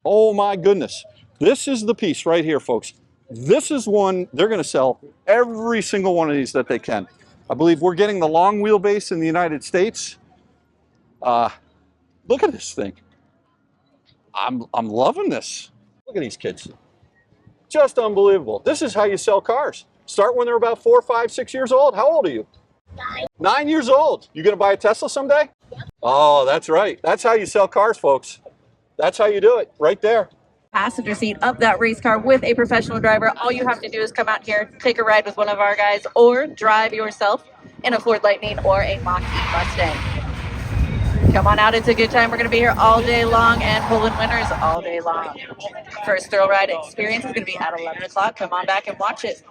Oh my goodness. This is the piece right here, folks. This is one they're going to sell every single one of these that they can. I believe we're getting the long wheelbase in the United States. Look at this thing. I'm loving this. Look at these kids. Just unbelievable. This is how you sell cars. Start when they're about 4, 5, 6 years old. How old are you? 9 years old. You going to buy a Tesla someday? Oh, that's right. That's how you sell cars, folks. That's how you do it, right there. Passenger seat of that race car with a professional driver. All you have to do is come out here, take a ride with one of our guys, or drive yourself in a Ford Lightning or a Mach-E Mustang. Come on out, it's a good time. We're going to be here all day long and pulling winners all day long. First thrill ride experience is going to be at 11 o'clock. Come on back and watch it.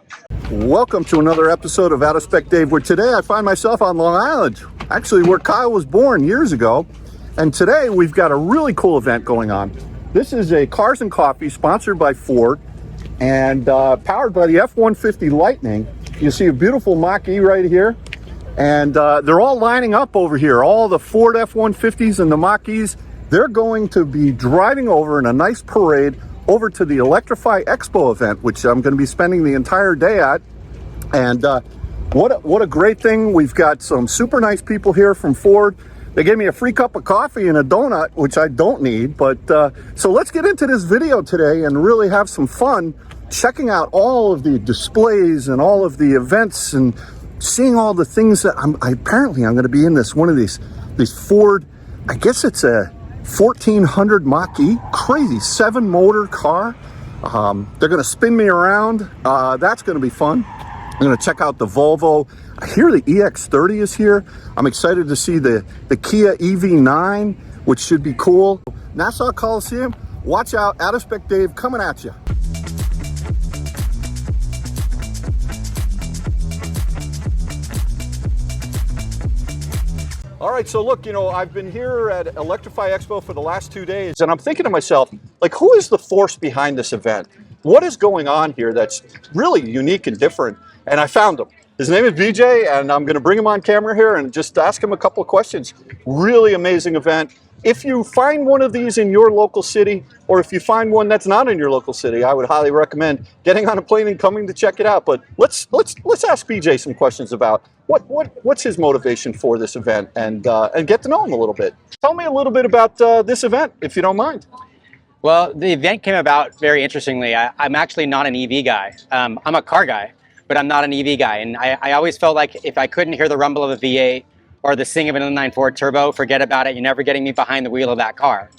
Welcome to another episode of Out of Spec Dave, where today I find myself on Long Island, actually where Kyle was born years ago. And today we've got a really cool event going on. This is a Cars and Coffee sponsored by Ford and powered by the F-150 Lightning. You see a beautiful Mach-E right here. And they're all lining up over here. All the Ford F-150s and the Mach-Es, they're going to be driving over in a nice parade over to the Electrify Expo event, which I'm going to be spending the entire day at. And what a great thing. We've got some super nice people here from Ford. They gave me a free cup of coffee and a donut, which I don't need. But so let's get into this video today and really have some fun checking out all of the displays and all of the events and seeing all the things that apparently I'm going to be in one of these Ford, I guess it's a 1400 Mach-E, crazy 7-motor car. They're going to spin me around. That's going to be fun. I'm going to check out the Volvo. I hear the EX30 is here. I'm excited to see the Kia EV9, which should be cool. Nassau Coliseum, watch out. Out of Spec Dave coming at you. All right, so look, I've been here at Electrify Expo for the last 2 days, and I'm thinking to myself, like, who is the force behind this event? What is going on here that's really unique and different? And I found him. His name is BJ, and I'm going to bring him on camera here and just ask him a couple of questions. Really amazing event. If you find one of these in your local city, or if you find one that's not in your local city, I would highly recommend getting on a plane and coming to check it out. But let's ask BJ some questions about what's his motivation for this event, and get to know him a little bit. Tell me a little bit about this event, if you don't mind. Well, the event came about very interestingly. I'm actually not an EV guy. I'm a car guy, but I'm not an EV guy. And I always felt like if I couldn't hear the rumble of a V8 or the sing of an inline four turbo, forget about it. You're never getting me behind the wheel of that car.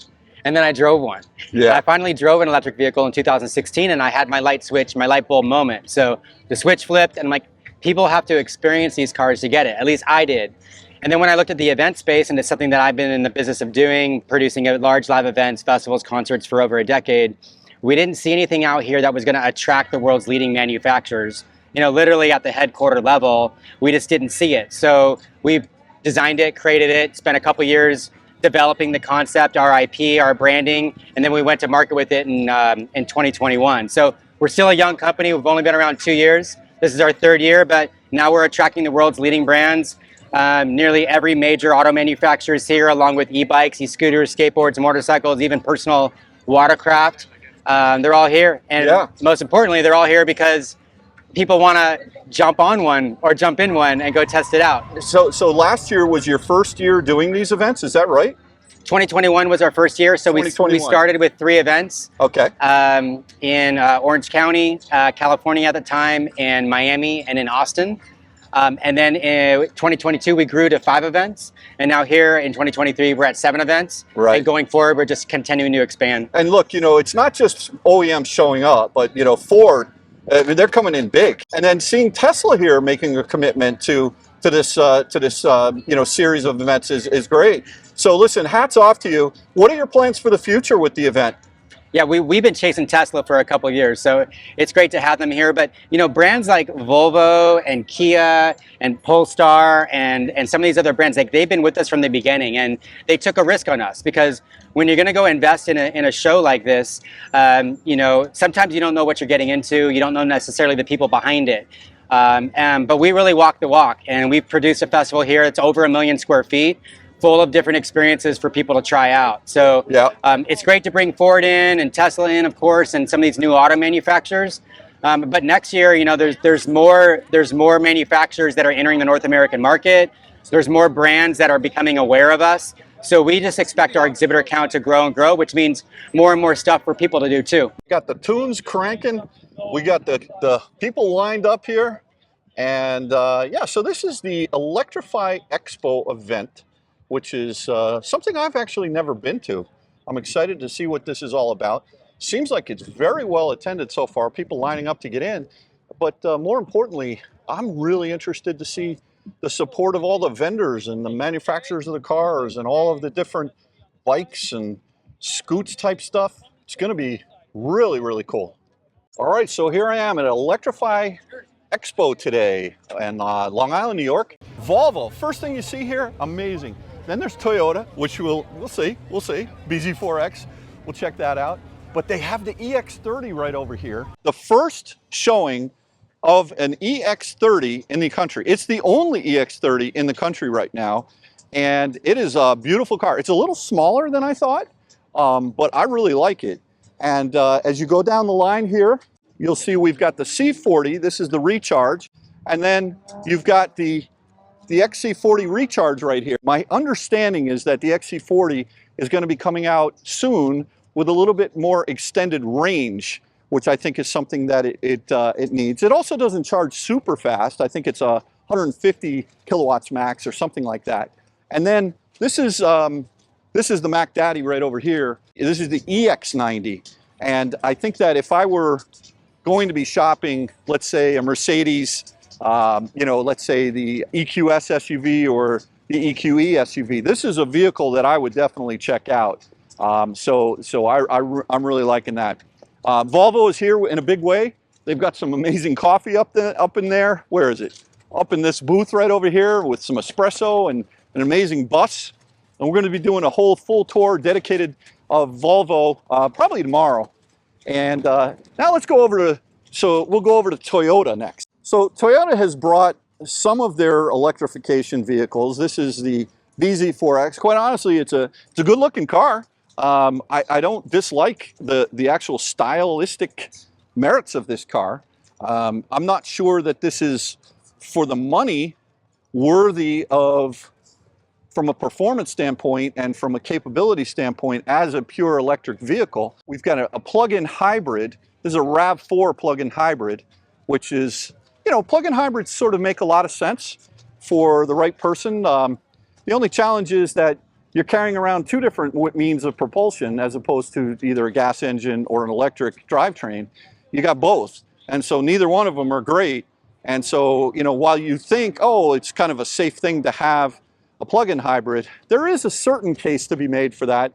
And then I drove one. Yeah. I finally drove an electric vehicle in 2016, and I had my light switch, my light bulb moment. So the switch flipped, and I'm like, people have to experience these cars to get it. At least I did. And then when I looked at the event space, and it's something that I've been in the business of doing, producing large live events, festivals, concerts for over a decade, we didn't see anything out here that was going to attract the world's leading manufacturers. Literally at the headquarter level, we just didn't see it. So we designed it, created it, spent a couple years developing the concept, our IP, our branding, and then we went to market with it in 2021. So we're still a young company. We've only been around 2 years. This is our 3rd year, but now we're attracting the world's leading brands. Nearly every major auto manufacturer is here, along with e-bikes, e-scooters, skateboards, motorcycles, even personal watercraft. They're all here. And most importantly, they're all here because people want to jump on one or jump in one and go test it out. So last year was your first year doing these events, is that right? 2021 was our first year, so we started with 3 events. Okay. In Orange County, California at the time, and Miami, and in Austin. And then in 2022, we grew to 5 events. And now here in 2023, we're at 7 events. Right. And going forward, we're just continuing to expand. And look, it's not just OEMs showing up, but, Ford, they're coming in big. And then seeing Tesla here making a commitment to this series of events is great. So listen, hats off to you. What are your plans for the future with the event? Yeah, we've been chasing Tesla for a couple of years, so it's great to have them here. But brands like Volvo and Kia and Polestar and some of these other brands, like, they've been with us from the beginning, and they took a risk on us because when you're going to go invest in a show like this, sometimes you don't know what you're getting into. You don't know necessarily the people behind it. But we really walk the walk, and we've produced a festival here. It's over 1 million square feet. full of different experiences for people to try out. So Yeah. it's great to bring Ford in and Tesla in, of course, and some of these new auto manufacturers. But next year, you know, there's more manufacturers that are entering the North American market. There's more brands that are becoming aware of us. So we just expect our exhibitor count to grow and grow, which means more and more stuff for people to do too. We got the tunes cranking. We got the people lined up here. And yeah, so this is the Electrify Expo event, which is something I've actually never been to. I'm excited to see what this is all about. Seems like it's very well attended so far, people lining up to get in. But more importantly, I'm really interested to see the support of all the vendors and the manufacturers of the cars and all of the different bikes and scoots type stuff. It's going to be really, really cool. All right, so here I am at Electrify Expo today in Long Island, New York. Volvo, first thing you see here, amazing. Then there's Toyota, which we'll see, BZ4X, we'll check that out. But they have the EX30 right over here. The first showing of an EX30 in the country. It's the only EX30 in the country right now. And it is a beautiful car. It's a little smaller than I thought, but I really like it. And as you go down the line here, you'll see we've got the C40, this is the Recharge, and then you've got the XC40 Recharge right here. My understanding is that the XC40 is going to be coming out soon with a little bit more extended range, which I think is something that it needs. It also doesn't charge super fast. I think it's 150 kilowatts max or something like that. And then this is the Mac Daddy right over here. This is the EX90. And I think that if I were going to be shopping, let's say a Mercedes, you know, let's say the EQS SUV or the EQE SUV, this is a vehicle that I would definitely check out. So I'm really liking that. Volvo is here in a big way. They've got some amazing coffee up in there. Where is it? Up in this booth right over here with some espresso and an amazing bus. And we're going to be doing a whole full tour dedicated of Volvo probably tomorrow. And now let's go over to, so we'll go over to Toyota next. So Toyota has brought some of their electrification vehicles. This is the BZ4X. Quite honestly, it's a good looking car. I don't dislike the actual stylistic merits of this car. I'm not sure that this is, for the money, worthy of, from a performance standpoint and from a capability standpoint, as a pure electric vehicle. We've got a plug-in hybrid. This is a RAV4 plug-in hybrid, which is, you know, plug-in hybrids sort of make a lot of sense for the right person. The only challenge is that you're carrying around two different means of propulsion as opposed to either a gas engine or an electric drivetrain. You got both. And so neither one of them are great. And so, you know, while you think, oh, it's kind of a safe thing to have a plug-in hybrid, there is a certain case to be made for that.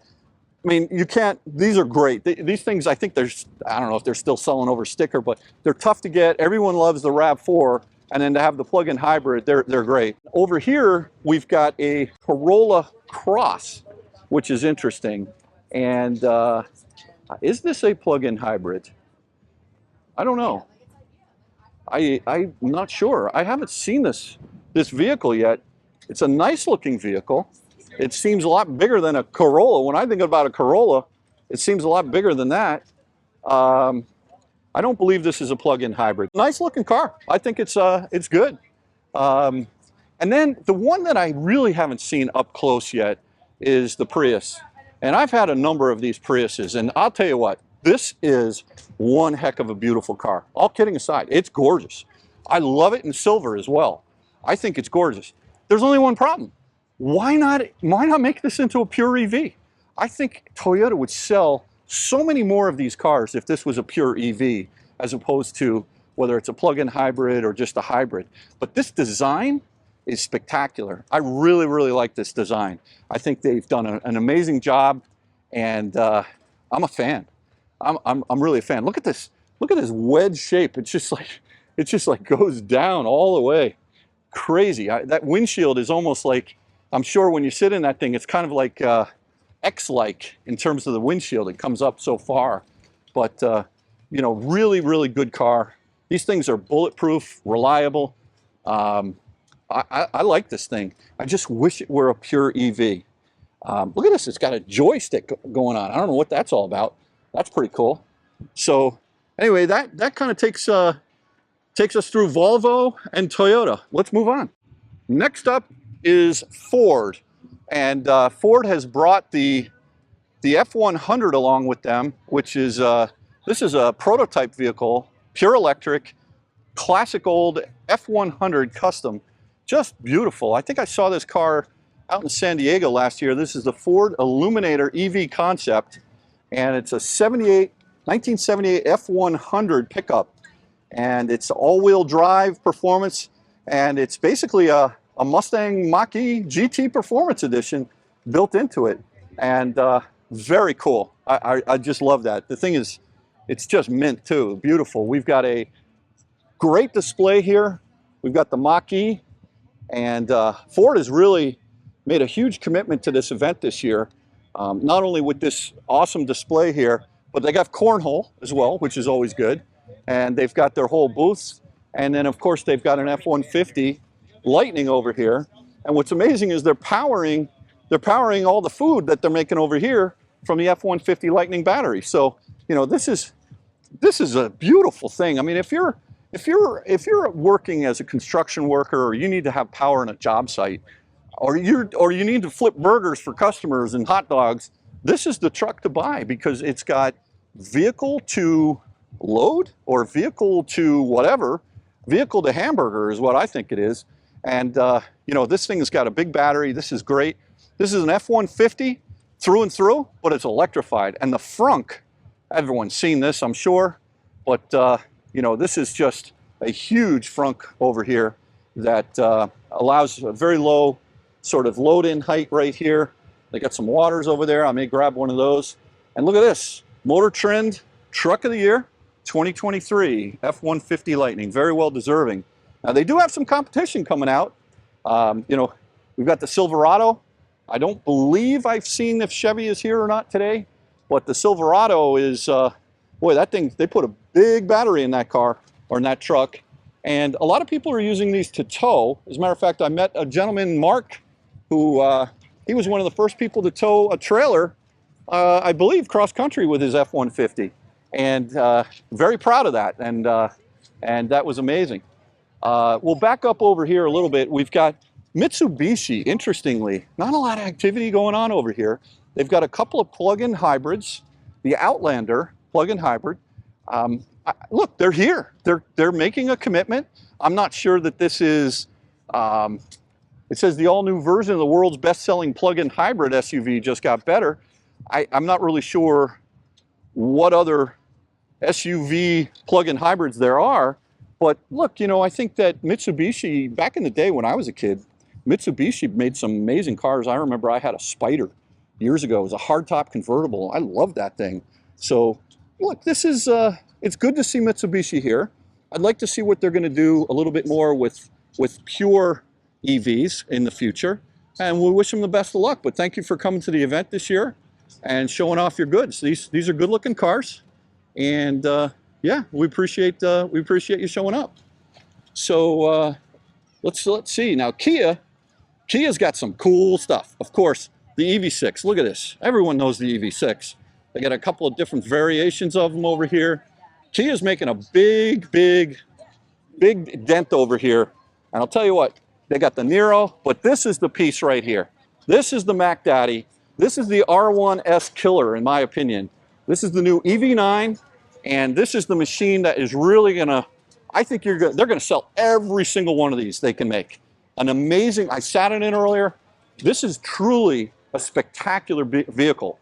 I mean, you can't, these are great. These things, I think there's, I don't know if they're still selling over sticker, but they're tough to get. Everyone loves the RAV4, and then to have the plug-in hybrid, they're great. Over here, we've got a Corolla Cross, which is interesting. And is this a plug-in hybrid? I don't know. I'm not sure. I haven't seen this vehicle yet. It's a nice looking vehicle. It seems a lot bigger than a Corolla. When I think about a Corolla, it seems a lot bigger than that. I don't believe this is a plug-in hybrid. Nice looking car. I think it's good. And then the one that I really haven't seen up close yet is the Prius. And I've had a number of these Priuses, and I'll tell you what, this is one heck of a beautiful car. All kidding aside, it's gorgeous. I love it in silver as well. I think it's gorgeous. There's only one problem. Why not make this into a pure EV? I think Toyota would sell so many more of these cars if this was a pure EV, as opposed to whether it's a plug-in hybrid or just a hybrid. But this design is spectacular. I really, really like this design. I think they've done an amazing job, and I'm a fan. I'm really a fan. Look at this. Look at this wedge shape. It's just like goes down all the way. Crazy. That windshield is almost like, I'm sure when you sit in that thing, it's kind of like X-like in terms of the windshield. It comes up so far. But, you know, really, really good car. These things are bulletproof, reliable. I like this thing. I just wish it were a pure EV. Look at this, it's got a joystick going on. I don't know what that's all about. That's pretty cool. So anyway, that kind of takes us through Volvo and Toyota. Let's move on. Next up is Ford. And Ford has brought the F100 along with them, which is, this is a prototype vehicle, pure electric, classic old F100 custom. Just beautiful. I think I saw this car out in San Diego last year. This is the Ford Illuminator EV concept, and it's a 1978 F100 pickup, and it's all-wheel drive performance, and it's basically a Mustang Mach-E GT Performance Edition built into it, and very cool. I just love that. The thing is, it's just mint too, beautiful. We've got a great display here. We've got the Mach-E, and Ford has really made a huge commitment to this event this year, not only with this awesome display here, but they got cornhole as well, which is always good. And they've got their whole booths. And then of course they've got an F-150 Lightning over here. And what's amazing is they're powering all the food that they're making over here from the F-150 Lightning battery. So, you know, this is a beautiful thing. I mean, if you're working as a construction worker, or you need to have power in a job site, or you need to flip burgers for customers and hot dogs, this is the truck to buy, because it's got vehicle to load, or vehicle to whatever, vehicle to hamburger is what I think it is. And you know, this thing has got a big battery. This is great. This is an F-150 through and through, but it's electrified. And the frunk, everyone's seen this, I'm sure, but you know, this is just a huge frunk over here that allows a very low sort of load-in height right here. They got some waters over there. I may grab one of those. And look at this, Motor Trend Truck of the Year 2023 F-150 Lightning, very well deserving. Now they do have some competition coming out. You know, we've got the Silverado. I don't believe I've seen if Chevy is here or not today, but the Silverado is, boy, that thing, they put a big battery in that car, or in that truck. And a lot of people are using these to tow. As a matter of fact, I met a gentleman, Mark, who, he was one of the first people to tow a trailer, I believe, cross-country with his F-150. And very proud of that, and that was amazing. We'll back up over here a little bit. We've got Mitsubishi, interestingly, not a lot of activity going on over here. They've got a couple of plug-in hybrids, the Outlander plug-in hybrid. Look, they're here. They're making a commitment. I'm not sure that this is, it says the all-new version of the world's best-selling plug-in hybrid SUV just got better. I'm not really sure what other SUV plug-in hybrids there are, but look, you know, I think that Mitsubishi, back in the day when I was a kid, Mitsubishi made some amazing cars. I remember I had a Spider years ago. It was a hardtop convertible. I loved that thing. So look, this is, it's good to see Mitsubishi here. I'd like to see what they're going to do a little bit more with pure EVs in the future. And we wish them the best of luck. But thank you for coming to the event this year and showing off your goods. These are good looking cars. And yeah, we appreciate you showing up. So let's see. Now Kia's got some cool stuff. Of course, the EV6. Look at this. Everyone knows the EV6. They got a couple of different variations of them over here. Kia's making a big dent over here. And I'll tell you what, they got the Niro, but this is the piece right here. This is the Mac Daddy. This is the R1S killer, in my opinion. This is the new EV9, and this is the machine that is really gonna, I think they're gonna sell every single one of these they can make. An amazing, I sat in it earlier. This is truly a spectacular vehicle.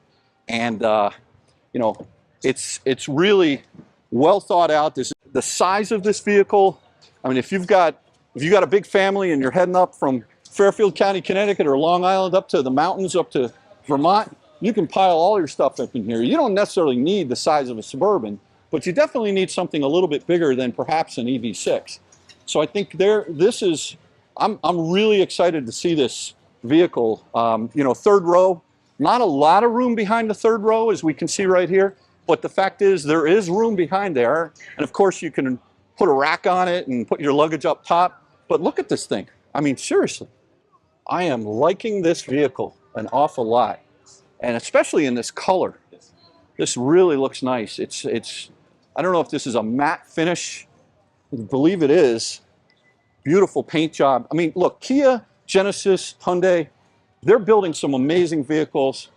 And you know, it's really well thought out. The size of this vehicle, I mean, if you've got a big family and you're heading up from Fairfield County, Connecticut, or Long Island up to the mountains, up to Vermont, you can pile all your stuff up in here. You don't necessarily need the size of a Suburban, but you definitely need something a little bit bigger than perhaps an EV6. So I think I'm really excited to see this vehicle. You know, third row, not a lot of room behind the third row, as we can see right here, but the fact is there is room behind there. And of course you can put a rack on it and put your luggage up top. But look at this thing. I mean, seriously, I am liking this vehicle an awful lot, and especially in this color. This really looks nice. It's I don't know if this is a matte finish. I believe it is. Beautiful paint job. I mean, look, Kia, Genesis, Hyundai, they're building some amazing vehicles.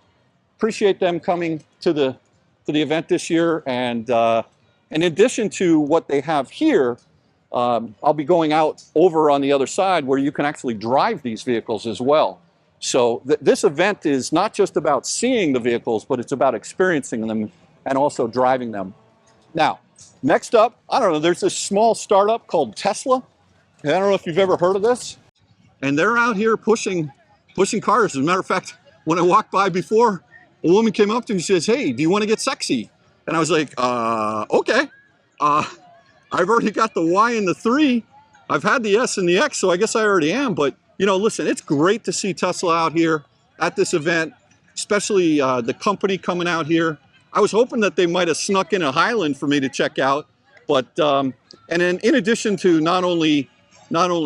Appreciate them coming to the event this year. And in addition to what they have here, I'll be going out over on the other side where you can actually drive these vehicles as well. So this event is not just about seeing the vehicles, but it's about experiencing them and also driving them. Now, next up, I don't know, there's this small startup called Tesla. I don't know if you've ever heard of this. And they're out here pushing cars. As a matter of fact, when I walked by before, a woman came up to me and says, "Hey, do you want to get sexy?" And I was like, okay. I've already got the Y and the 3. I've had the S and the X, so I guess I already am. But, you know, listen, it's great to see Tesla out here at this event, especially the company coming out here. I was hoping that they might have snuck in a Highland for me to check out. But, and then in addition to not only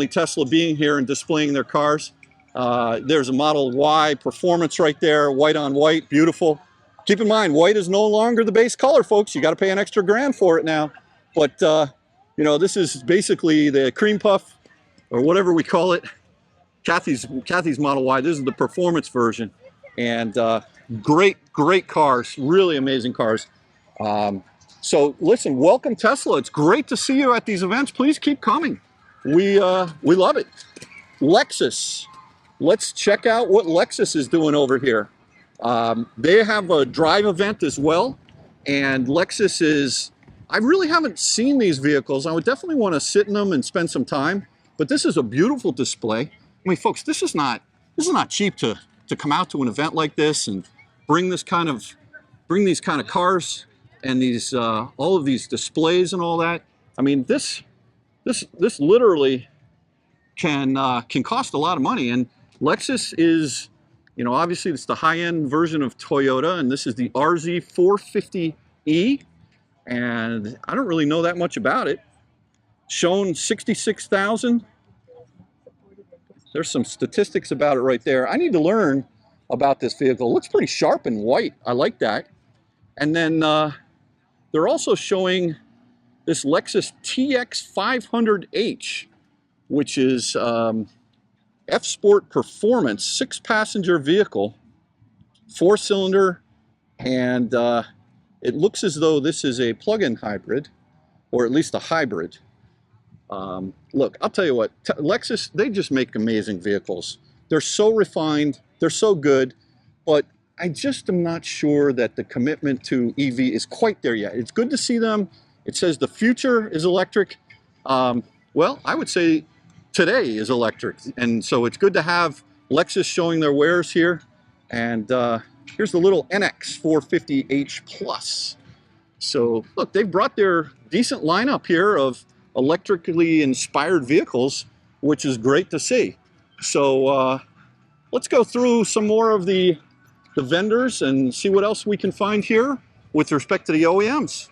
Tesla being here and displaying their cars, there's a Model Y Performance right there, white on white, beautiful. Keep in mind, white is no longer the base color, folks. You got to pay an extra grand for it now. But, you know, this is basically the cream puff, or whatever we call it. Kathy's Model Y. This is the performance version. And great cars, really amazing cars. So listen, welcome Tesla. It's great to see you at these events. Please keep coming. We love it. Lexus. Let's check out what Lexus is doing over here. They have a drive event as well. And Lexus is, I really haven't seen these vehicles. I would definitely want to sit in them and spend some time. But this is a beautiful display. I mean, folks, this is not cheap to come out to an event like this and bring these kind of cars and these all of these displays and all that. I mean, this literally can cost a lot of money. And Lexus is, you know, obviously it's the high-end version of Toyota, and this is the RZ450e. And I don't really know that much about it. Shown 66,000. There's some statistics about it right there. I need to learn about this vehicle. It looks pretty sharp and white. I like that. And then they're also showing this Lexus TX500H, which is F-Sport Performance, 6-passenger vehicle, 4-cylinder, and it looks as though this is a plug-in hybrid, or at least a hybrid. Look, I'll tell you what, Lexus, they just make amazing vehicles. They're so refined, they're so good, but I just am not sure that the commitment to EV is quite there yet. It's good to see them. It says the future is electric. Well, I would say today is electric. And so it's good to have Lexus showing their wares here. And here's the little NX 450H Plus. So look, they've brought their decent lineup here of electrically inspired vehicles, which is great to see. So let's go through some more of the vendors and see what else we can find here with respect to the OEMs.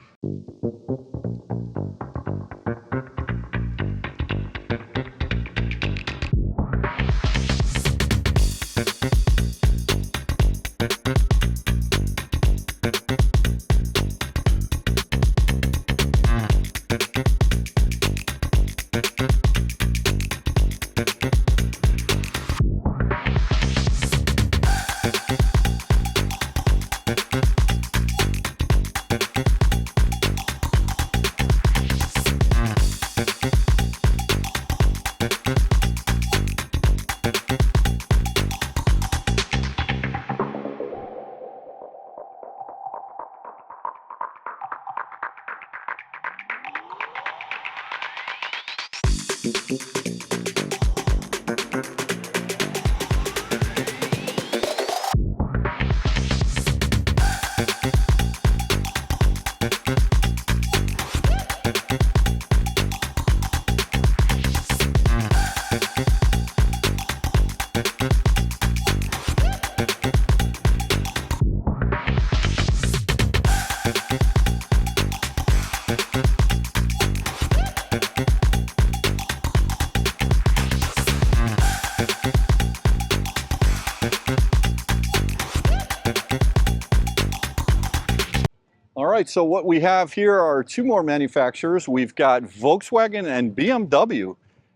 right, so what we have here are two more manufacturers. We've got Volkswagen and BMW.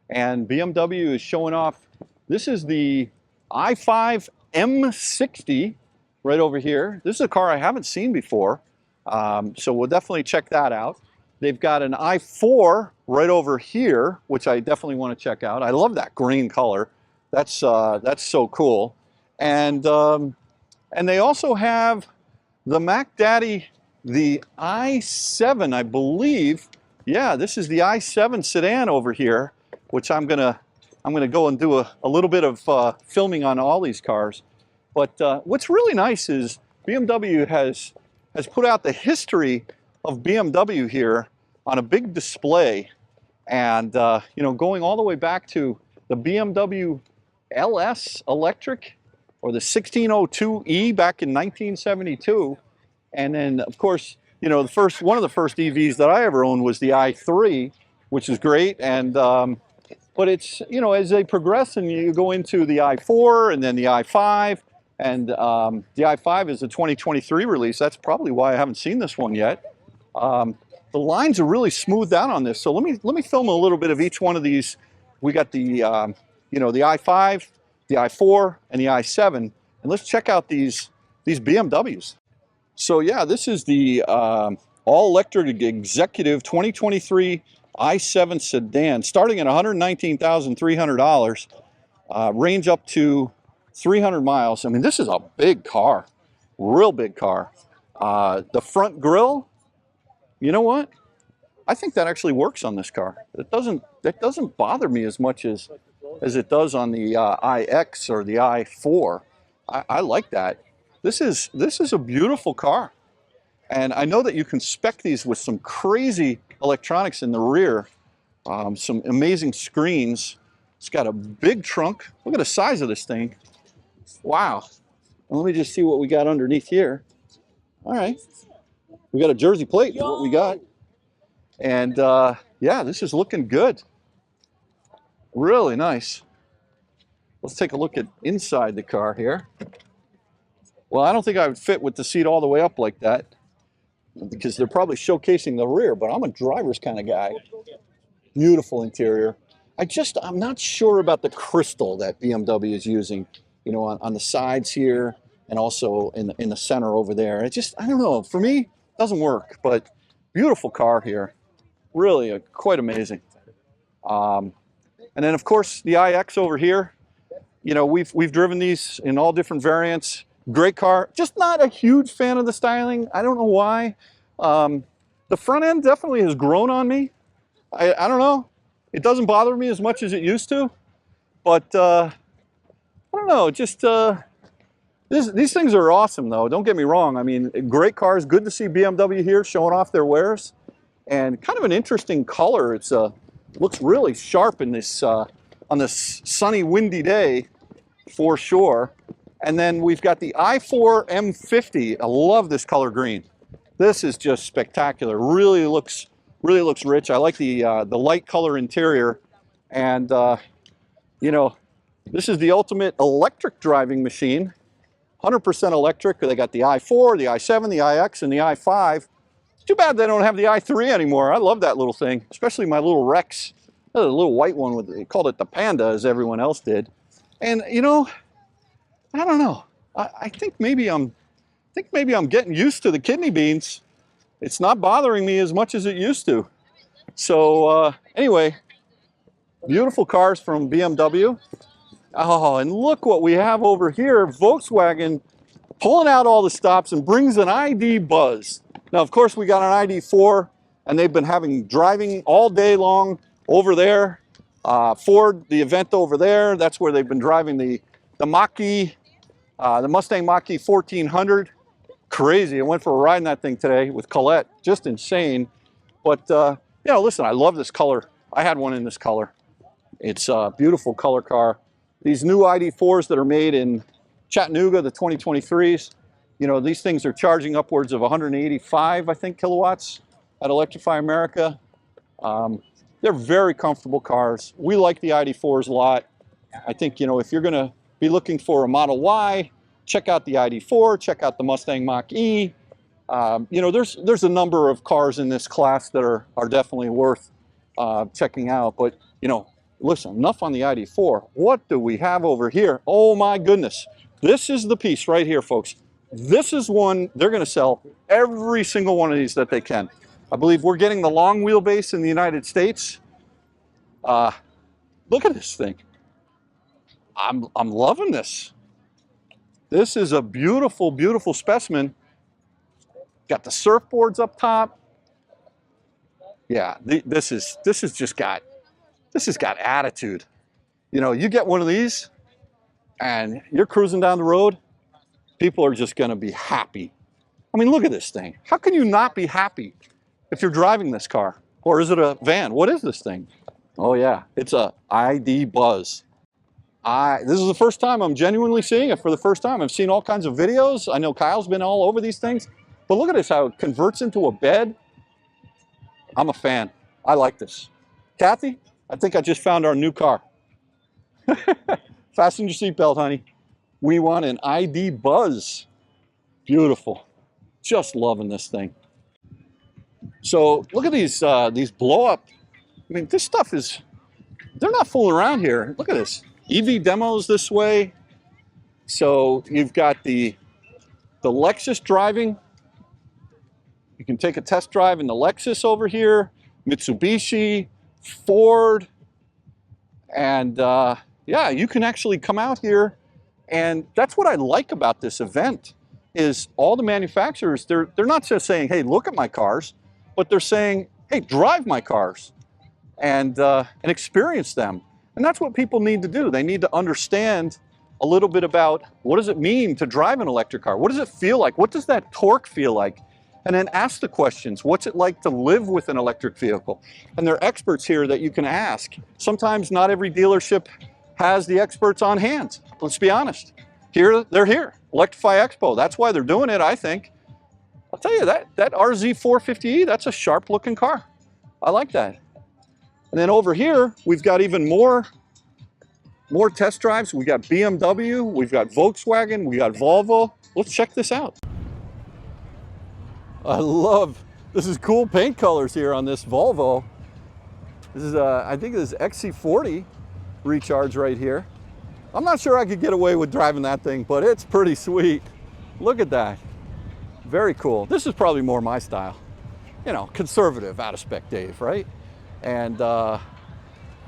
And BMW is showing off, this is the i5 M60 right over here. This is a car I haven't seen before, so we'll definitely check that out. They've got an i4 right over here, which I definitely want to check out. I love that green color. That's so cool. And they also have the Mac Daddy, the i7, I believe. Yeah, this is the i7 sedan over here, which I'm gonna go and do a little bit of filming on all these cars. But what's really nice is BMW has put out the history of BMW here on a big display, and you know, going all the way back to the BMW LS Electric, or the 1602E back in 1972, and then of course, you know, one of the first EVs that I ever owned was the i3, which is great. And but it's, you know, as they progress and you go into the i4 and then the i5, and the i5 is a 2023 release. That's probably why I haven't seen this one yet. The lines are really smoothed out on this. So let me film a little bit of each one of these. We got the you know, the i5, the i4, and the i7, and let's check out these BMWs. So yeah, this is the all-electric executive 2023 i7 sedan, starting at $119,300, range up to 300 miles. I mean, this is a big car, real big car. The front grille, you know what? I think that actually works on this car. That doesn't bother me as much as it does on the iX or the i4. I like that. This is a beautiful car. And I know that you can spec these with some crazy electronics in the rear, some amazing screens. It's got a big trunk. Look at the size of this thing. Wow. Let me just see what we got underneath here. All right. We got a Jersey plate is what we got. And yeah, this is looking good. Really nice. Let's take a look at inside the car here. Well, I don't think I would fit with the seat all the way up like that, because they're probably showcasing the rear, but I'm a driver's kind of guy. Beautiful interior. I'm not sure about the crystal that BMW is using, you know, on the sides here, and also in the center over there. I don't know, for me, it doesn't work, but beautiful car here. Really quite amazing. And then of course the iX over here, you know, we've driven these in all different variants. Great car, just not a huge fan of the styling. I don't know why. The front end definitely has grown on me. I don't know. It doesn't bother me as much as it used to, but I don't know. Just these things are awesome, though. Don't get me wrong. I mean, great cars. Good to see BMW here showing off their wares, and kind of an interesting color. It's looks really sharp in this on this sunny, windy day, for sure. And then we've got the i4 M50. I love this color green. This is just spectacular. Really looks rich. I like the light color interior, and you know, this is the ultimate electric driving machine. 100% electric. They got the i4, the i7, the iX, and the i5. Too bad they don't have the i3 anymore. I love that little thing, especially my little Rex. The little white one they called it the Panda, as everyone else did. And you know, I don't know. I think maybe I'm getting used to the kidney beans. It's not bothering me as much as it used to. So anyway, beautiful cars from BMW. Oh, and look what we have over here. Volkswagen pulling out all the stops and brings an ID buzz. Now, of course, we got an ID4, and they've been having driving all day long over there. Ford, the event over there, that's where they've been driving the Mach-E. The Mustang Mach-E 1400, crazy. I went for a ride in that thing today with Colette, just insane. But you know, listen, I love this color. I had one in this color. It's a beautiful color car. These new ID4s that are made in Chattanooga, the 2023s, you know, these things are charging upwards of 185, I think, kilowatts at Electrify America. They're very comfortable cars. We like the ID4s a lot. I think, you know, if you're gonna be looking for a Model Y, check out the ID4, check out the Mustang Mach-E. You know, there's a number of cars in this class that are definitely worth checking out. But, you know, listen, enough on the ID4. What do we have over here? Oh my goodness. This is the piece right here, folks. This is one they're going to sell every single one of these that they can. I believe we're getting the long wheelbase in the United States. Look at this thing. I'm loving this. This is a beautiful, beautiful specimen. Got the surfboards up top. Yeah, this has got attitude. You know, you get one of these and you're cruising down the road, people are just going to be happy. I mean, look at this thing. How can you not be happy if you're driving this car? Or is it a van? What is this thing? Oh yeah, it's a ID Buzz. This is the first time I'm genuinely seeing it for the first time. I've seen all kinds of videos. I know Kyle's been all over these things. But look at this, how it converts into a bed. I'm a fan. I like this. Kathy, I think I just found our new car. Fasten your seatbelt, honey. We want an ID Buzz. Beautiful. Just loving this thing. So look at these blow up. I mean, this stuff is, they're not fooling around here. Look at this. EV demos this way. So you've got the Lexus driving. You can take a test drive in the Lexus over here, Mitsubishi, Ford, and yeah, you can actually come out here, and that's what I like about this event, is all the manufacturers, they're not just saying, hey, look at my cars, but they're saying, hey, drive my cars and experience them. And that's what people need to do. They need to understand a little bit about what does it mean to drive an electric car? What does it feel like? What does that torque feel like? And then ask the questions. What's it like to live with an electric vehicle? And there are experts here that you can ask. Sometimes not every dealership has the experts on hand. Let's be honest. Here, they're here. Electrify Expo. That's why they're doing it, I think. I'll tell you, that RZ450E, that's a sharp looking car. I like that. And then over here, we've got even more test drives. We got BMW, we've got Volkswagen, we got Volvo. Let's check this out. This is cool paint colors here on this Volvo. This is, I think this is XC40 recharge right here. I'm not sure I could get away with driving that thing, but it's pretty sweet. Look at that. Very cool. This is probably more my style. You know, conservative, out of spec Dave, right? And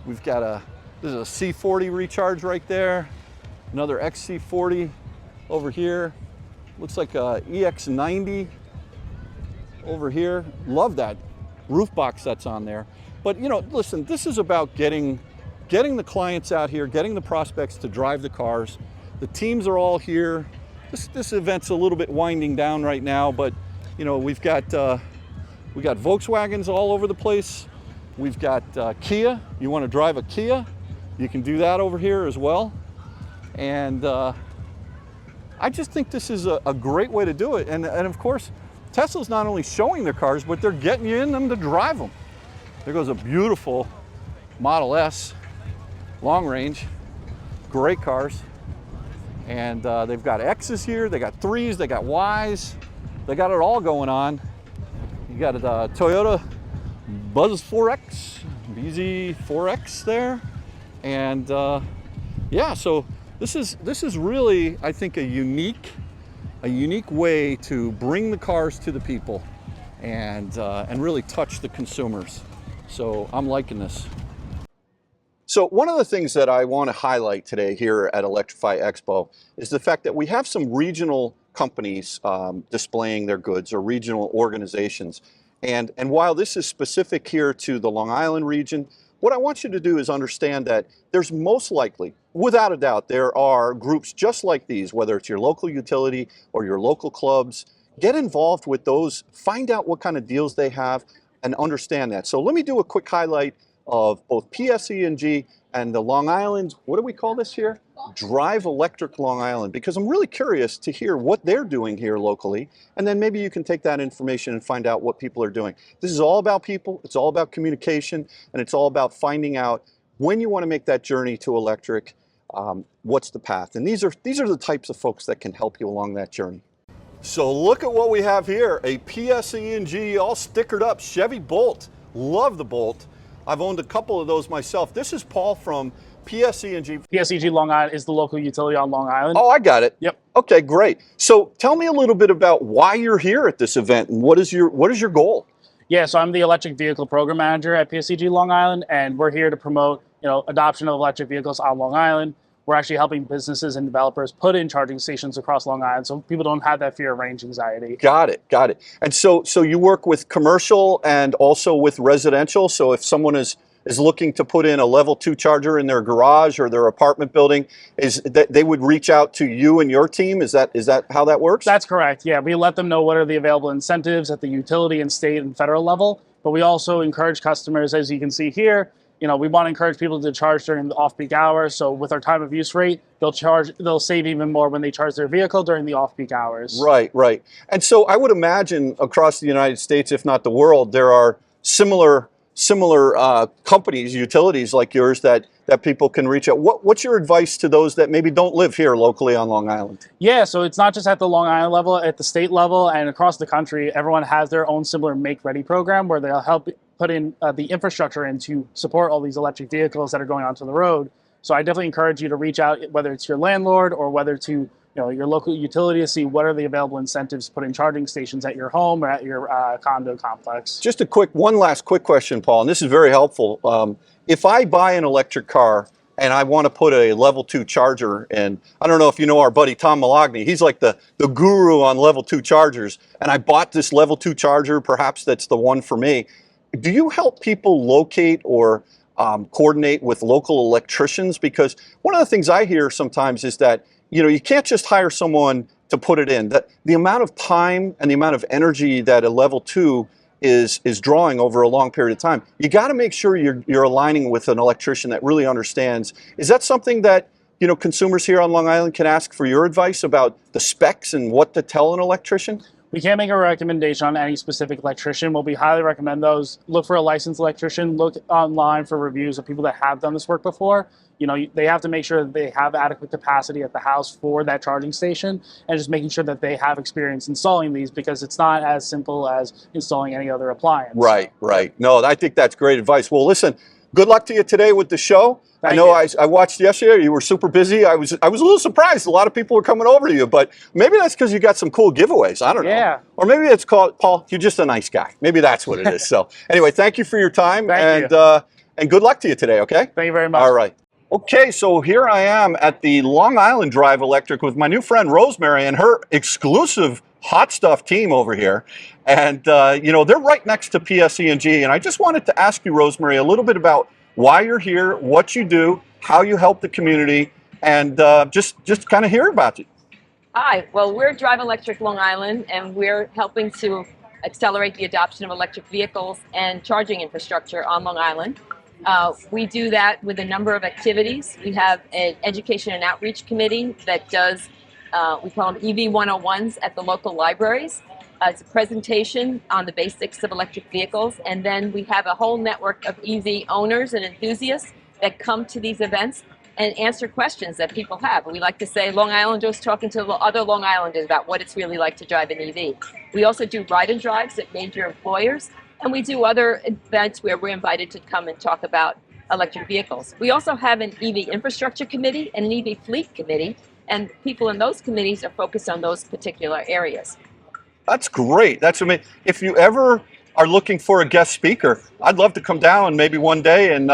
we've got this is a C40 recharge right there. Another XC40 over here. Looks like a EX90 over here. Love that roof box that's on there. But you know, listen, this is about getting the clients out here, getting the prospects to drive the cars. The teams are all here. This event's a little bit winding down right now, but you know, we got Volkswagens all over the place. We've got Kia. You want to drive a Kia? You can do that over here as well. And I just think this is a great way to do it. And of course, Tesla's not only showing their cars, but they're getting you in them to drive them. There goes a beautiful Model S, long range, great cars. And they've got X's here, they got 3s, they got Y's, they got it all going on. You got a Toyota Buzz 4X, BZ4X there. And yeah, so this is really, I think, a unique way to bring the cars to the people and really touch the consumers. So I'm liking this. So one of the things that I want to highlight today here at Electrify Expo is the fact that we have some regional companies displaying their goods, or regional organizations. And while this is specific here to the Long Island region, what I want you to do is understand that there's most likely, without a doubt, there are groups just like these, whether it's your local utility or your local clubs. Get involved with those, find out what kind of deals they have, and understand that. So let me do a quick highlight of both PSE&G and the Long Island, what do we call this here? Drive Electric Long Island, because I'm really curious to hear what they're doing here locally, and then maybe you can take that information and find out what people are doing. This is all about people, it's all about communication, and it's all about finding out when you want to make that journey to electric, what's the path. And these are the types of folks that can help you along that journey. So look at what we have here, a PSE&G all stickered up Chevy Bolt. Love the Bolt. I've owned a couple of those myself. This is Paul from PSE&G. PSEG Long Island is the local utility on Long Island. Oh, I got it. Yep. Okay, great. So tell me a little bit about why you're here at this event and what is your goal? Yeah, so I'm the electric vehicle program manager at PSEG Long Island, and we're here to promote, adoption of electric vehicles on Long Island. We're actually helping businesses and developers put in charging stations across Long Island so people don't have that fear of range anxiety. Got it. And so you work with commercial and also with residential. So if someone is looking to put in a level 2 charger in their garage or their apartment building, is that they would reach out to you and your team? Is that how that works? That's correct. Yeah, we let them know what are the available incentives at the utility and state and federal level, but we also encourage customers, as you can see here, we want to encourage people to charge during the off-peak hours. So with our time of use rate, they'll save even more when they charge their vehicle during the off-peak hours. Right. And so I would imagine across the United States, if not the world, there are similar companies, utilities like yours that people can reach out. What's your advice to those that maybe don't live here locally on Long Island? Yeah, so it's not just at the Long Island level, at the state level and across the country, everyone has their own similar Make Ready program where they'll help put in the infrastructure in to support all these electric vehicles that are going onto the road. So I definitely encourage you to reach out, whether it's your landlord or whether to your local utility, to see what are the available incentives to put in charging stations at your home or at your condo complex. Just one last quick question, Paul, and this is very helpful. If I buy an electric car and I want to put a level 2 charger in, I don't know if you know our buddy Tom Malogny, he's like the guru on level 2 chargers, and I bought this level 2 charger, perhaps that's the one for me. Do you help people locate or coordinate with local electricians? Because one of the things I hear sometimes is that you can't just hire someone to put it in. The amount of time and the amount of energy that a level 2 is drawing over a long period of time, you got to make sure you're aligning with an electrician that really understands. Is that something that consumers here on Long Island can ask for your advice about the specs and what to tell an electrician? We can't make a recommendation on any specific electrician. We highly recommend those. Look for a licensed electrician. Look online for reviews of people that have done this work before. They have to make sure that they have adequate capacity at the house for that charging station, and just making sure that they have experience installing these, because it's not as simple as installing any other appliance. Right. No, I think that's great advice. Well, listen, good luck to you today with the show. Thank you. I watched yesterday. You were super busy. I was a little surprised. A lot of people were coming over to you, but maybe that's because you got some cool giveaways. I don't know. Yeah. Or maybe it's called, Paul, you're just a nice guy. Maybe that's what it is. So anyway, thank you for your time. Thank you. And good luck to you today, okay? Thank you very much. All right. Okay, so here I am at the Long Island Drive Electric with my new friend Rosemary and her exclusive hot stuff team over here. And, they're right next to PSE&G. And I just wanted to ask you, Rosemary, a little bit about why you're here, what you do, how you help the community, and just kind of hear about you. Hi, well, we're Drive Electric Long Island, and we're helping to accelerate the adoption of electric vehicles and charging infrastructure on Long Island. We do that with a number of activities. We have an education and outreach committee that does, we call them EV 101s at the local libraries. It's a presentation on the basics of electric vehicles, and then we have a whole network of EV owners and enthusiasts that come to these events and answer questions that people have. We like to say Long Islanders talking to other Long Islanders about what it's really like to drive an EV. We also do ride and drives at major employers, and we do other events where we're invited to come and talk about electric vehicles. We also have an EV infrastructure committee and an EV fleet committee, and people in those committees are focused on those particular areas. That's great. That's amazing. If you ever are looking for a guest speaker, I'd love to come down maybe one day and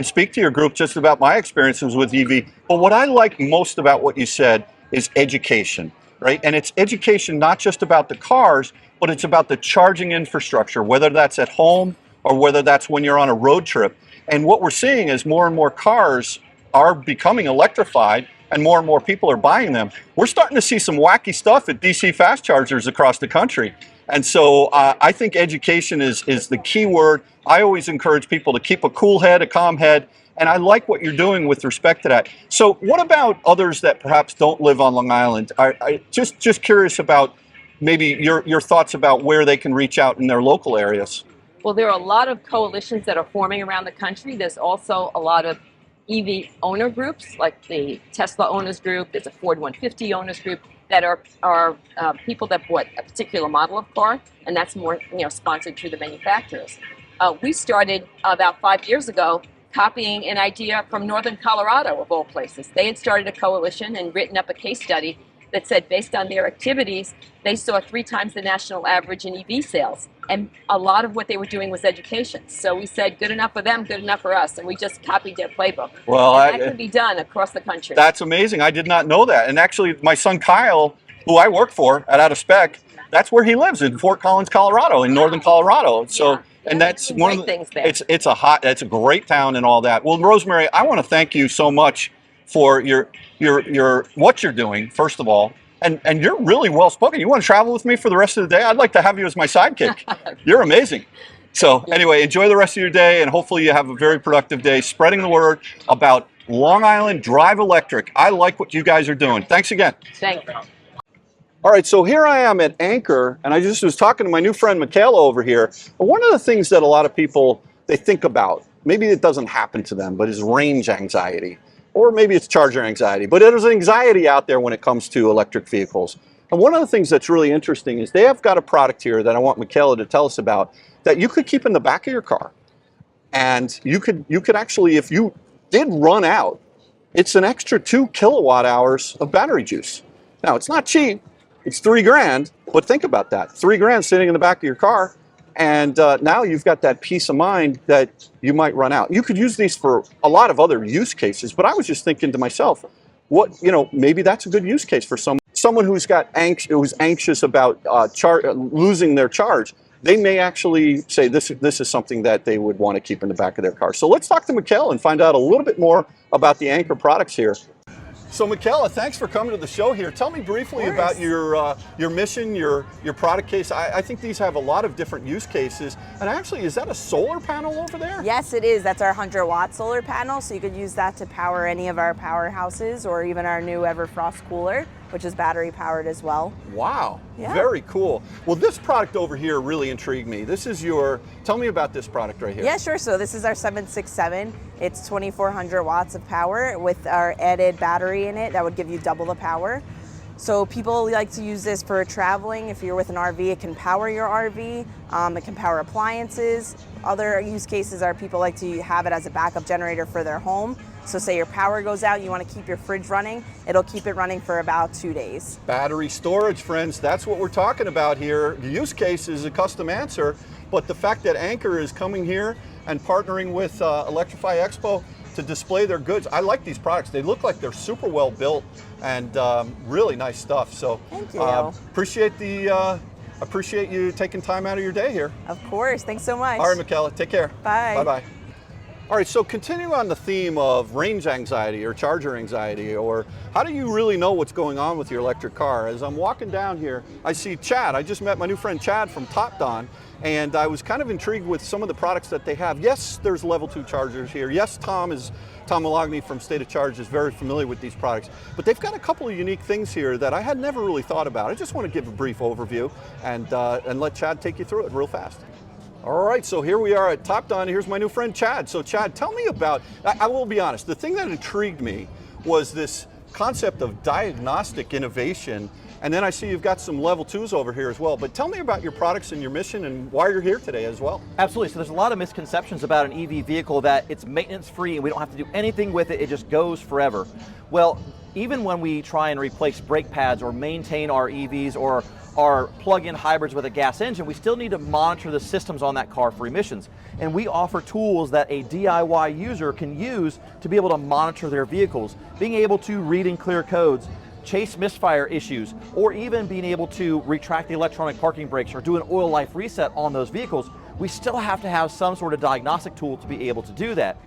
speak to your group just about my experiences with EV. But what I like most about what you said is education, right? And it's education not just about the cars, but it's about the charging infrastructure, whether that's at home or whether that's when you're on a road trip. And what we're seeing is more and more cars are becoming electrified, and more people are buying them. We're starting to see some wacky stuff at DC fast chargers across the country. And so I think education is the key word. I always encourage people to keep a cool head, a calm head, and I like what you're doing with respect to that. So what about others that perhaps don't live on Long Island? I just curious about maybe your thoughts about where they can reach out in their local areas. Well, there are a lot of coalitions that are forming around the country. There's also a lot of EV owner groups, like the Tesla owners group, there's a Ford 150 owners group, that are people that bought a particular model of car, and that's more sponsored through the manufacturers. We started about 5 years ago copying an idea from Northern Colorado, of all places. They had started a coalition and written up a case study that said based on their activities, they saw 3 times the national average in EV sales. And a lot of what they were doing was education. So we said, good enough for them, good enough for us. And we just copied their playbook. Well, and that can be done across the country. That's amazing. I did not know that. And actually, my son Kyle, who I work for at Out of Spec, that's where he lives, in Fort Collins, Colorado, in Northern Colorado. So. Yeah. And that's one of the things there. It's a great town and all that. Well, Rosemary, I want to thank you so much for your what you're doing, first of all. And you're really well spoken. You want to travel with me for the rest of the day? I'd like to have you as my sidekick. You're amazing. So anyway, enjoy the rest of your day, and hopefully you have a very productive day spreading the word about Long Island Drive Electric. I like what you guys are doing. Thanks again. Thanks. All right, so here I am at Anchor, and I just was talking to my new friend Michaela over here. And one of the things that a lot of people, they think about, maybe it doesn't happen to them, but is range anxiety. Or maybe it's charger anxiety. But there's anxiety out there when it comes to electric vehicles. And one of the things that's really interesting is they have got a product here that I want Michaela to tell us about that you could keep in the back of your car. And you could actually, if you did run out, it's an extra 2 kilowatt hours of battery juice. Now, it's not cheap. It's $3,000, but think about that. $3,000 sitting in the back of your car, and now you've got that peace of mind that you might run out. You could use these for a lot of other use cases, but I was just thinking to myself, maybe that's a good use case for someone who's anxious about losing their charge. They may actually say this is something that they would want to keep in the back of their car. So let's talk to Michaela and find out a little bit more about the Anchor products here. So Michaela, thanks for coming to the show here. Tell me briefly about your mission, your product case. I think these have a lot of different use cases. And actually, is that a solar panel over there? Yes, it is. That's our 100-watt solar panel. So you could use that to power any of our powerhouses or even our new Everfrost cooler, which is battery powered as well. Wow, yeah. Very cool. Well, this product over here really intrigued me. Tell me about this product right here. Yeah, sure. So this is our 767. It's 2,400 watts of power with our added battery in it that would give you double the power. So people like to use this for traveling. If you're with an RV, it can power your RV. It can power appliances. Other use cases are people like to have it as a backup generator for their home. So say your power goes out, you want to keep your fridge running, it'll keep it running for about 2 days. Battery storage, friends, that's what we're talking about here. The use case is a custom answer, but the fact that Anchor is coming here and partnering with Electrify Expo to display their goods. I like these products. They look like they're super well built and really nice stuff. So thank you. Appreciate you taking time out of your day here. Of course. Thanks so much. All right, Michaela, take care. Bye. Bye-bye. All right, so continuing on the theme of range anxiety or charger anxiety, or how do you really know what's going on with your electric car? As I'm walking down here, I see Chad. I just met my new friend Chad from Top Don, and I was kind of intrigued with some of the products that they have. Yes, there's level 2 chargers here. Yes, Tom Malogny from State of Charge is very familiar with these products, but they've got a couple of unique things here that I had never really thought about. I just want to give a brief overview and let Chad take you through it real fast. All right, so here we are at Top Don. Here's my new friend Chad. So Chad, tell me about, I will be honest, the thing that intrigued me was this concept of diagnostic innovation. And then I see you've got some level 2s over here as well. But tell me about your products and your mission and why you're here today as well. Absolutely. So there's a lot of misconceptions about an EV vehicle that it's maintenance free and we don't have to do anything with it. It just goes forever. Well, even when we try and replace brake pads or maintain our EVs or our plug-in hybrids with a gas engine, we still need to monitor the systems on that car for emissions. And we offer tools that a DIY user can use to be able to monitor their vehicles, being able to read and clear codes, chase misfire issues, or even being able to retract the electronic parking brakes or do an oil life reset on those vehicles. We still have to have some sort of diagnostic tool to be able to do that.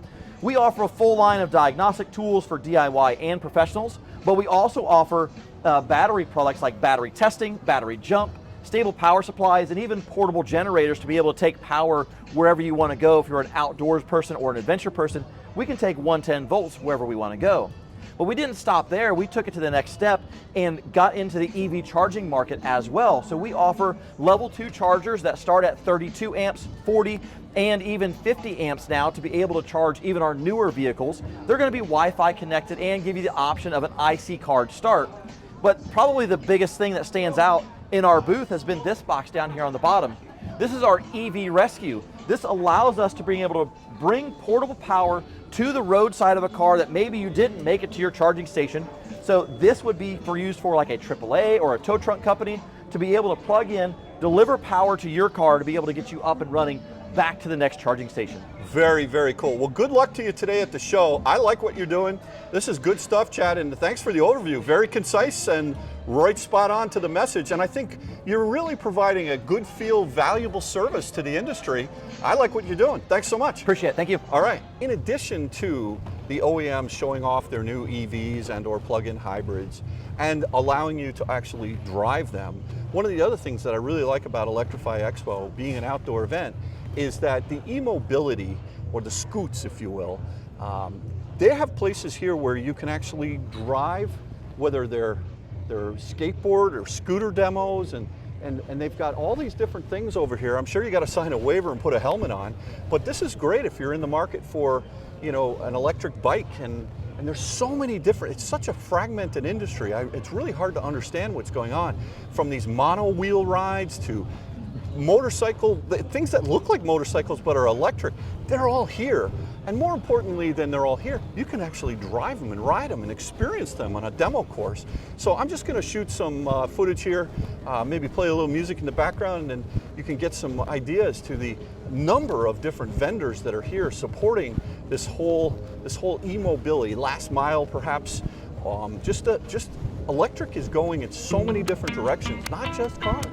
We offer a full line of diagnostic tools for DIY and professionals, but we also offer battery products like battery testing, battery jump, stable power supplies, and even portable generators to be able to take power wherever you want to go. If you're an outdoors person or an adventure person, we can take 110 volts wherever we want to go. But we didn't stop there. We took it to the next step and got into the EV charging market as well. So we offer level 2 chargers that start at 32 amps, 40, and even 50 amps now to be able to charge even our newer vehicles. They're going to be Wi-Fi connected and give you the option of an IC card start. But probably the biggest thing that stands out in our booth has been this box down here on the bottom. This is our EV Rescue. This allows us to be able to bring portable power to the roadside of a car that maybe you didn't make it to your charging station. So this would be used for like a AAA or a tow truck company to be able to plug in, deliver power to your car to be able to get you up and running back to the next charging station. Very, very cool. Well, good luck to you today at the show. I like what you're doing. This is good stuff, Chad, and thanks for the overview. Very concise and right spot on to the message. And I think you're really providing a good feel, valuable service to the industry. I like what you're doing. Thanks so much. Appreciate it. Thank you. All right. In addition to the OEMs showing off their new EVs and or plug-in hybrids and allowing you to actually drive them, one of the other things that I really like about Electrify Expo, being an outdoor event, is that the e-mobility, or the scoots, if you will, they have places here where you can actually drive, whether they're skateboard or scooter demos, and they've got all these different things over here. I'm sure you got to sign a waiver and put a helmet on, but this is great if you're in the market for, you know, an electric bike, and there's so many different, it's such a fragmented industry. It's really hard to understand what's going on, from these mono wheel rides to motorcycle, things that look like motorcycles but are electric. They're all here. And more importantly than they're all here, you can actually drive them and ride them and experience them on a demo course. So I'm just going to shoot some footage here, maybe play a little music in the background, and you can get some ideas to the number of different vendors that are here supporting this whole e-mobility, last mile perhaps. Just electric is going in so many different directions, not just cars.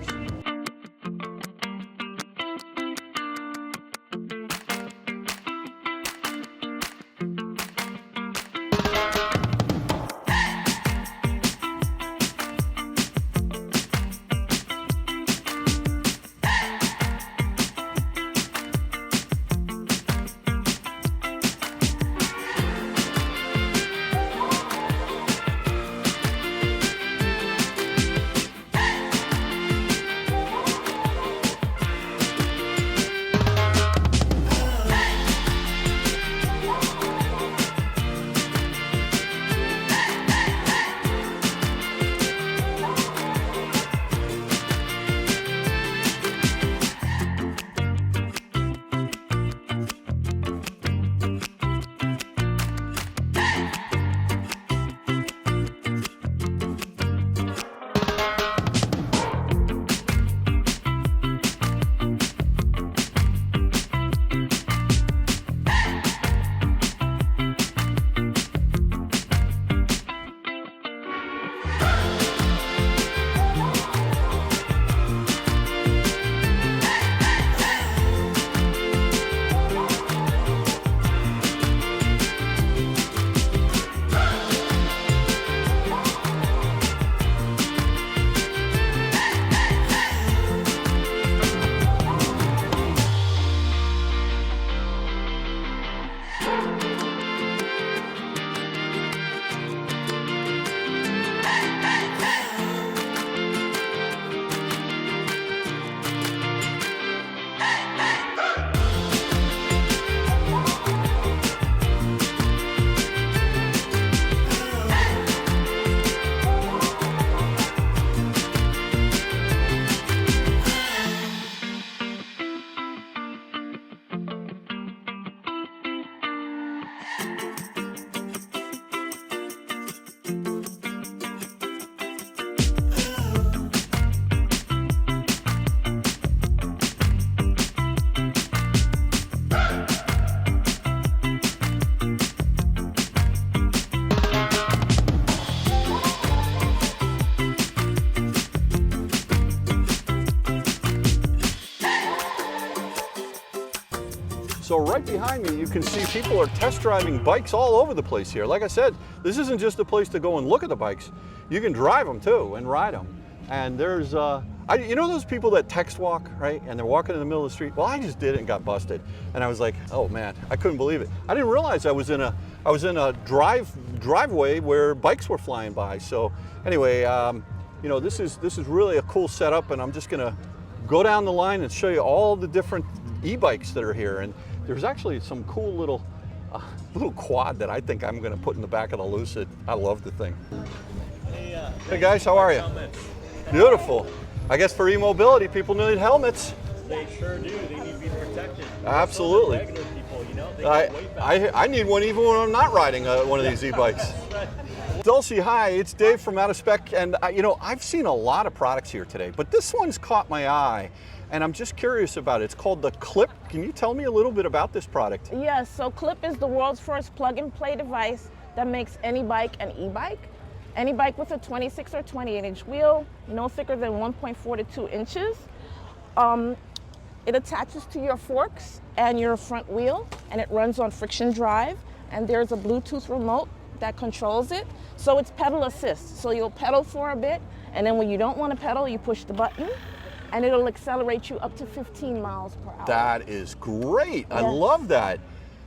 So right behind me, you can see people are test driving bikes all over the place here. Like I said, this isn't just a place to go and look at the bikes. You can drive them too and ride them. And there's, you know those people that text walk, right? And they're walking in the middle of the street? Well, I just did it and got busted. And I was like, oh man, I couldn't believe it. I didn't realize I was in a driveway where bikes were flying by. So anyway, you know, this is really a cool setup, and I'm just gonna go down the line and show you all the different e-bikes that are here. And there's actually some cool little quad that I think I'm gonna put in the back of the Lucid. I love the thing. Hey, Hey guys, how are you? Beautiful. I guess for e-mobility, people need helmets. They sure do. They need to be protected. Absolutely. Regular people, you know, they get way back. I need one even when I'm not riding one of these e-bikes. Dulcie, hi, it's Dave from Out of Spec, and you know, I've seen a lot of products here today, but this one's caught my eye, and I'm just curious about it. It's called the Clip. Can you tell me a little bit about this product? Yes, so Clip is the world's first plug-and-play device that makes any bike an e-bike. Any bike with a 26 or 28-inch wheel, no thicker than 1.4 to 2 inches. It attaches to your forks and your front wheel, and it runs on friction drive, and there's a Bluetooth remote that controls it. So it's pedal assist. So you'll pedal for a bit, and then when you don't want to pedal, you push the button, and it'll accelerate you up to 15 miles per hour. That is great. I Yes. love that.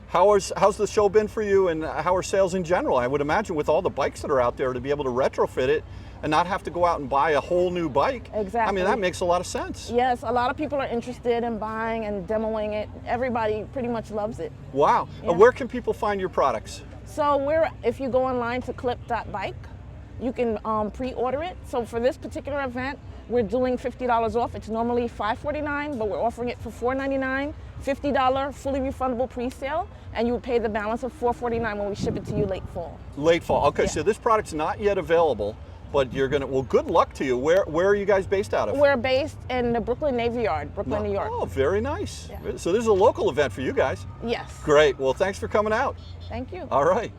How's the show been for you, and how are sales in general? I would imagine with all the bikes that are out there, to be able to retrofit it and not have to go out and buy a whole new bike. Exactly. I mean, that makes a lot of sense. Yes, a lot of people are interested in buying and demoing it. Everybody pretty much loves it. Wow. Yeah. Where can people find your products? So if you go online to clip.bike, you can pre-order it. So for this particular event, we're doing $50 off. It's normally $549, but we're offering it for $499, $50 fully refundable pre-sale, and you will pay the balance of $449 when we ship it to you late fall. Late fall. Okay, Yeah. so this product's not yet available, but you're gonna, well, good luck to you. Where are you guys based out of? We're based in the Brooklyn Navy Yard, Brooklyn, New York. Oh, very nice. Yeah. So this is a local event for you guys. Yes. Great. Well, thanks for coming out. Thank you. All right.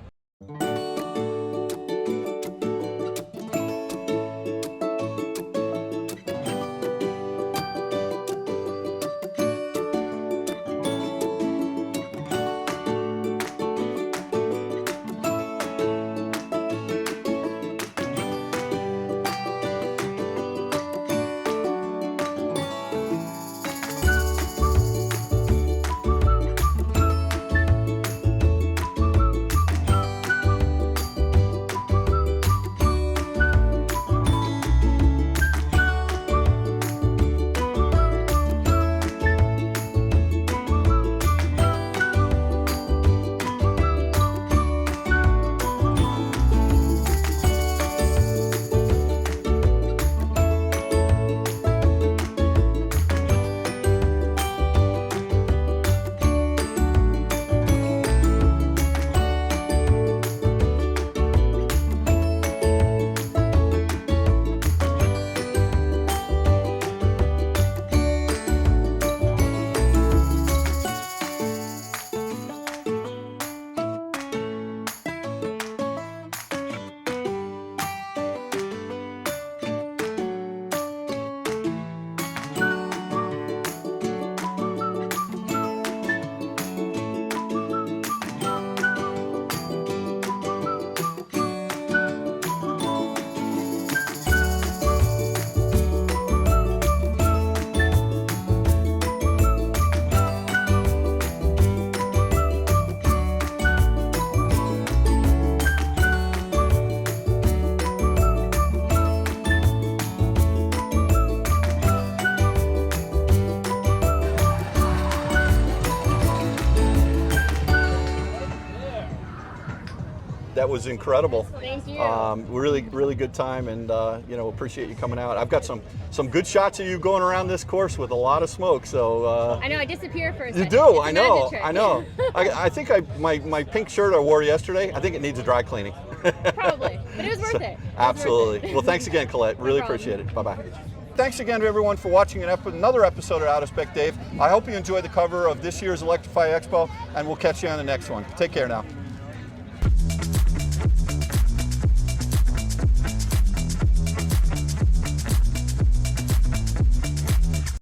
That was incredible. Thank you. Really good time, and you know, appreciate you coming out. I've got some good shots of you going around this course with a lot of smoke. So I know I disappear for a you second. do. It's a I know. magic trick. I know. I think my pink shirt I wore yesterday, I think it needs a dry cleaning. Probably, but it was worth it. It was Absolutely. worth it. Well, thanks again, Colette. Really problem. appreciate it. Bye-bye. Thanks again to everyone for watching another episode of Out of Spec Dave. I hope you enjoyed the cover of this year's Electrify Expo, and we'll catch you on the next one. Take care now.